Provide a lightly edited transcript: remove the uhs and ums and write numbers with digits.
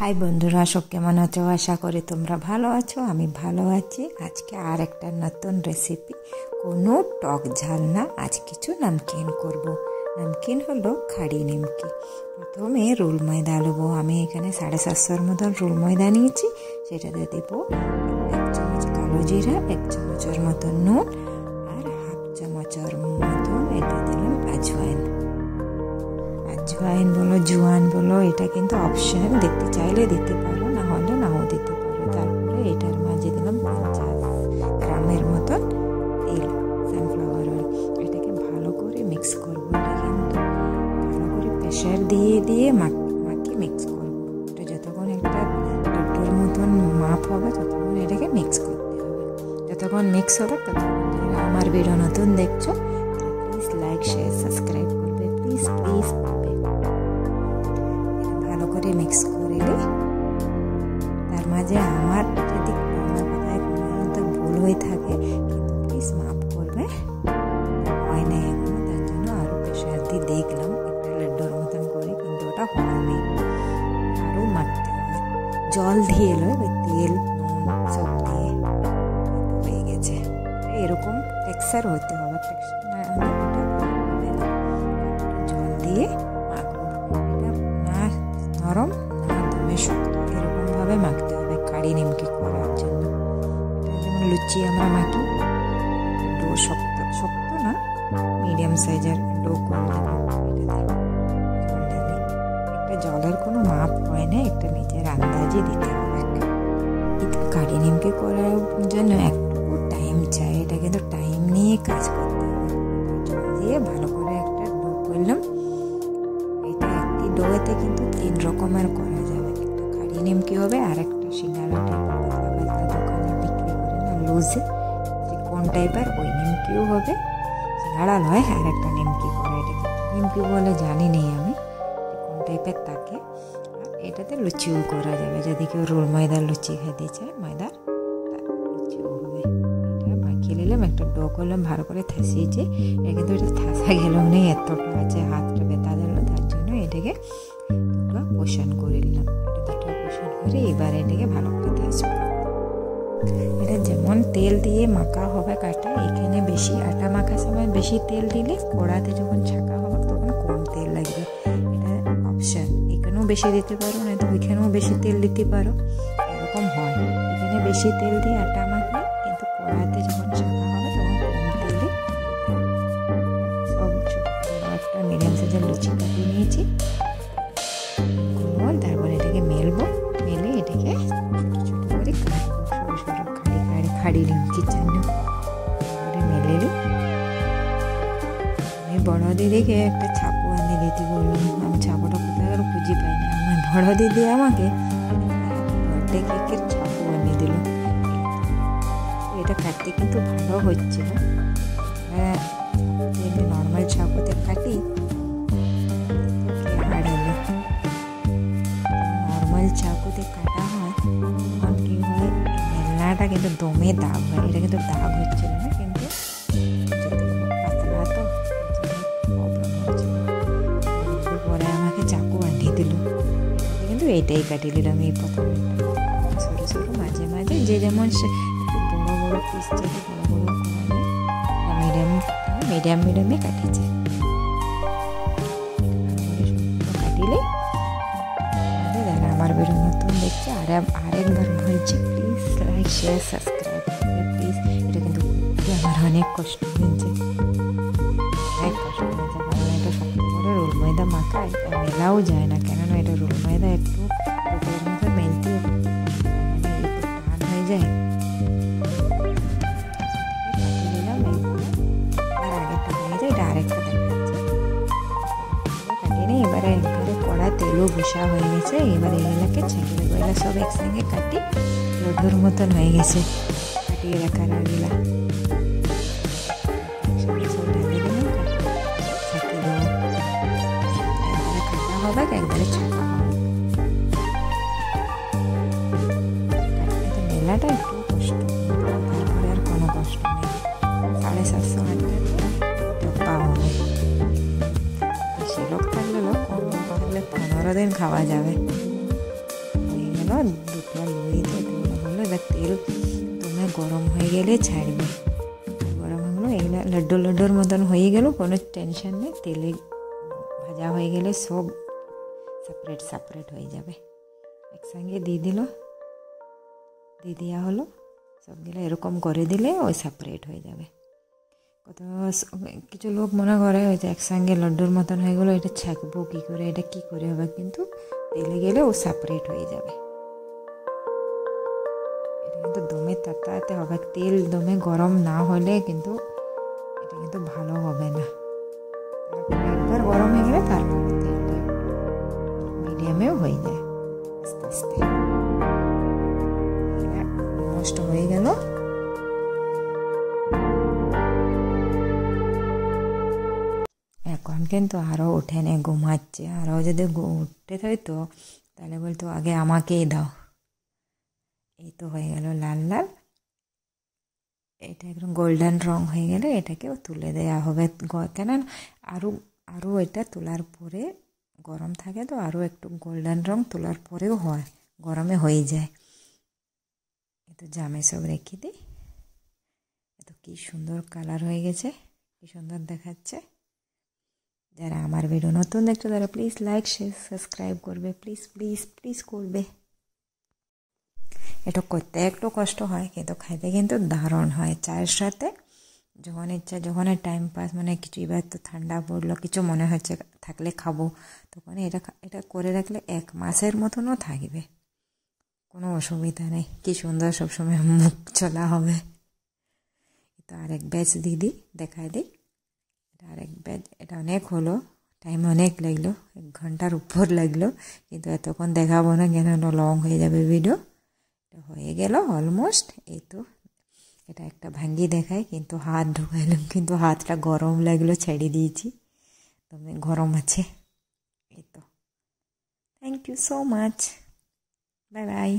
High বন্ধুরা, সব কেমন আছো? আশা করি তোমরা ভালো আছো। আমি ভালো আছি। আজকে আর একটা নতুন রেসিপি, কোনো টক ঝাল না, আজ কিছু নামকিন করব। নামকিন হলো খাড়ি নিমকি। প্রথমে রোল ময়দা নেবো। আমি এখানে 750 মতন রোল ময়দা নিয়েছি। সেটাতে দেবো 1 চামচ কালো জিরা, 1 চামচের মতন নুন আর হাফ চামচের মতন এটা দিলাম আজওয়াইন। আজওয়াইন বলো জোয়ান বলো, এটা কিন্তু অপশন, দিতে চাইলে দিতে পারো, না হলে নাও দিতে পারো। তারপরে এটার মাঝে দিলাম 50 গ্রামের মতন তেল, সানফ্লাওয়ার অয়েল। এটাকে ভালো করে মিক্স করবো। এটা কিন্তু ভালো করে প্রেশার দিয়ে দিয়ে মাখিয়ে মিক্স করবো। এটা যতক্ষণ একটা লাড্ডুর মতন মাপ হবে ততক্ষণ এটাকে মিক্স করতে হবে। যতক্ষণ মিক্স হবে ততক্ষণ। যারা আমার ভিডিও নতুন দেখছো প্লিজ লাইক, শেয়ার, সাবস্ক্রাইব করবে, প্লিজ প্লিজ। ভালো করে মিক্স করে তার মাঝে আমার যদি বাংলা কথায় কোনো ভুল হয়ে থাকে কিন্তু প্লিজ মাফ করবে। হয় না এখনো, তার জন্য আরও প্রেশার দিয়ে দেখলাম একটা লাড্ডুর মতন করে, কিন্তু ওটা হয়নি। আরও মাখতে হবে, জল দিয়ে এলো, তেল নুন সব দিয়ে হয়ে গেছে। এরকম টেক্সচার হতে হবে, টেক্সচার না হলে ওটা জল দিয়ে মাখবো। এটা না নরম না দমে শক্ত, এরকমভাবে মাখতে হবে খাড়ি নিমকি করার জন্য। এটা যেমন লুচি আমরা মাখি, ডো শক্ত শক্ত না, মিডিয়াম সাইজের ডো করে দেবো। এটাতে জল ঢেলে, একটা জলের কোনো মাপ হয় না, একটা নিজের আন্দাজে দিতে হবে। এটা খাড়ি নিমকি করার জন্য একটু টাইম চাই, এটা কিন্তু টাইম নিয়ে কাজ করতে হবে। জল দিয়ে ভালো করে একটা ডো করলাম। এটা একটি ডোতে কিন্তু 3 রকমের করা যাবে। একটা খাড়ি নিমকি হবে, আর একটা সিঙ্গারা টাইপের পাতলা পাতলা দোকানে বিক্রি করে না, লুজে কোন টাইপের, ওই নিমকিও হবে। সিঙ্গারা নয়, আর একটা নিমকি করে, এটাকে নিমকি বলে জানি নেই আমি, কোন টাইপের থাকে। আর এটাতে লুচিও করা যাবে, যদি কেউ রোল ময়দার লুচি খেতে চায়, ময়দার লুচিও হবে। এটা মাখিয়ে নিলাম, একটা ডো করলাম, ভালো করে থাসিয়েছি। এটা কিন্তু এটা থাসা গেল নেই, এতটা আছে, হাতটা ব্যথা দিল, তার জন্য এটাকে দুটো পোষণ করে নিলাম। এটা দুটো পোষণ করে এবার এটাকে ভালো করে থাসবো। এটা যেমন তেল দিয়ে মাখা হবে কাটা, এখানে বেশি আটা মাখার সময় বেশি তেল দিলে কড়াতে যখন ছাকা হবে তখন কম তেল লাগবে। এটা অপশান, এখানেও বেশি দিতে পারো, না তো ওইখানেও বেশি তেল দিতে পারো, এরকম হয়। এখানে বেশি তেল দিয়ে আটা মাখলে, কিন্তু কড়াতে যখন ছাকা হবে তখন কম তেলে। সব ছোটো একটা মিডিয়াম সাইজের লুচি কাটিয়ে নিয়েছি। তারপরে এটাকে মেলবো, মেলে এটাকে ছোটো ছোটো করে কাটবো, সরু সরু খাড়ি নিমকির জন্য। তারপরে মেলে আমি বড় দিদিকে একটা ছাপু এনে দিতে বললাম। আমি ছাপুটা কোথায় গেল খুঁজে পাই না। আমার বড় দিদি আমাকে বার্থডে কেকের ছাপু এনে দিল। এটা কাটতে কিন্তু ভালো হচ্ছিল। এমনি নর্মাল ছাপুতে কাটি, আর হলো নর্মাল চাকুতে কাটা হয় তখন কি হয়, মেলনাটা কিন্তু দমে দাগ হয়। এটা কিন্তু দাগ হচ্ছিল না, কিন্তু পাতলা তো প্রবলেম হচ্ছিল। পরে আমাকে চাকু আনিয়ে দিল, কিন্তু এটাই কাটিয়ে দিলাম। এই প্রথমে সরু সরু, মাঝে মাঝে যে যেমন একটু বড়ো বড়ো পিস যাতে বড়ো বড়ো করা যায়, মিডিয়াম মিডিয়ামে কাটিয়েছে। কাটিলে আমার ভিডিও নতুন দেখছে, আরেকবার বলছি প্লিজ লাইক, শেয়ার, সাবস্ক্রাইব করবে প্লিজ। এটা কিন্তু আমার অনেক কষ্ট হয়েছে, অনেক কষ্ট হয়েছে, কারণ এটা শক্ত করে রোল ময়দা মাখা, এটা মেলাও যায় না, কেননা এটা রোল ময়দা একটু রোলের মতো মেলতে একটু টান হয়ে যায়। কাটিয়ে দিলাম এইগুলো, আর আগেরটা হয়ে যায়, এটা আরেকটা দেখাচ্ছে। কাটিয়ে নিই, এবারে একবারে কড়া তেলও বসা হয়ে গেছে। এবার এগুলোকে ছেঁকে দেবো। এগুলো সব একসঙ্গে কাটি লড্ডুর মতন হয়ে গেছে, কাটিয়ে রাখার আগেলা একসঙ্গে সব ঢেলে দিলাম, ছেঁকে দেবো। একবারে কাটা হবে, একবারে ছাকা হবে। কাটতে মেলাটা একটু কষ্ট, তারপরে আর কোনো কষ্ট নেই। 750-8 টাকা হবে। বেশি লোক থাকলে 15 দিন খাওয়া যাবে। দুটো লইতে হলো। এবার তেল দমে গরম হয়ে গেলে ছাড়বে। গরম হলো, এগুলো লাড্ডু লাড্ডুর মতন হয়ে গেল, কোনো টেনশন নেই। তেলে ভাজা হয়ে গেলে সব সেপারেট সেপারেট হয়ে যাবে। একসঙ্গে দিয়ে দেওয়া হলো। সবগুলো এরকম করে দিলে ওই সেপারেট হয়ে যাবে। কিছু লোক মনে করে হয়তো একসঙ্গে লাড্ডুর মতন হয়ে গেলো, এটা ছাঁকবো কী করে, এটা কী করে হবে, কিন্তু তেলে গেলে ও সেপারেট হয়ে যাবে। এটা কিন্তু দমে তাতাতে হবে, তেল দমে গরম না হলে কিন্তু এটা কিন্তু ভালো হবে না। তারপরে একবার গরম হয়ে গেলে তারপরে তেলটা মিডিয়ামেও হয়ে যায় আস্তে আস্তে। নষ্ট হয়ে গেল। এখন কিন্তু আরও ওঠেনি, ঘুমাচ্ছে। আরও যদি উঠতে হইতো তাহলে বলতো আগে আমাকেই দাও। এই তো হয়ে গেল লাল লাল। এটা একদম গোল্ডেন রং হয়ে গেলে এটাকেও তুলে দেওয়া হবে। কেন আরও এটা তোলার পরে গরম থাকে তো আরও একটু গোল্ডেন রং তোলার পরেও হয়, গরমে হয়ে যায়। তো জামে সব রেখে দিই। এত কি সুন্দর কালার হয়ে গেছে, কি সুন্দর দেখাচ্ছে। যারা আমার ভিডিও নতুন দেখছো তারা প্লিজ লাইক শেয়ার সাবস্ক্রাইব করবে, প্লিজ প্লিজ প্লিজ করবে। এটা করতে একটু কষ্ট হয় কিন্তু খাইতে কিন্তু দারুণ হয়। চায়ের সাথে যখন ইচ্ছা, যখন টাইম পাস, মানে কিছু এবার তো ঠান্ডা পড়লো, কিছু মনে হচ্ছে থাকলে খাবো, তখন এটা করে রাখলে 1 মাসের মতনও থাকবে, কোনো অসুবিধা নেই। কি সুন্দর সবসময় মুখ চলা হবে। তো আরেক ব্যাচ দিদি দেখাই দিই। এটা আরেক ব্যাচ। এটা অনেক হলো, টাইম অনেক লাগলো, 1 ঘন্টার উপর লাগলো, কিন্তু এতক্ষণ দেখাবো না, কেন লং হয়ে যাবে ভিডিও। এটা হয়ে গেল অলমোস্ট। এই তো এটা একটা ভাঙ্গি দেখায়, কিন্তু হাত ঢুকাইলাম, কিন্তু হাতটা গরম লাগলো, ছেড়ে দিয়েছি, তবে গরম আছে। এই তো, thank you so much, bye by.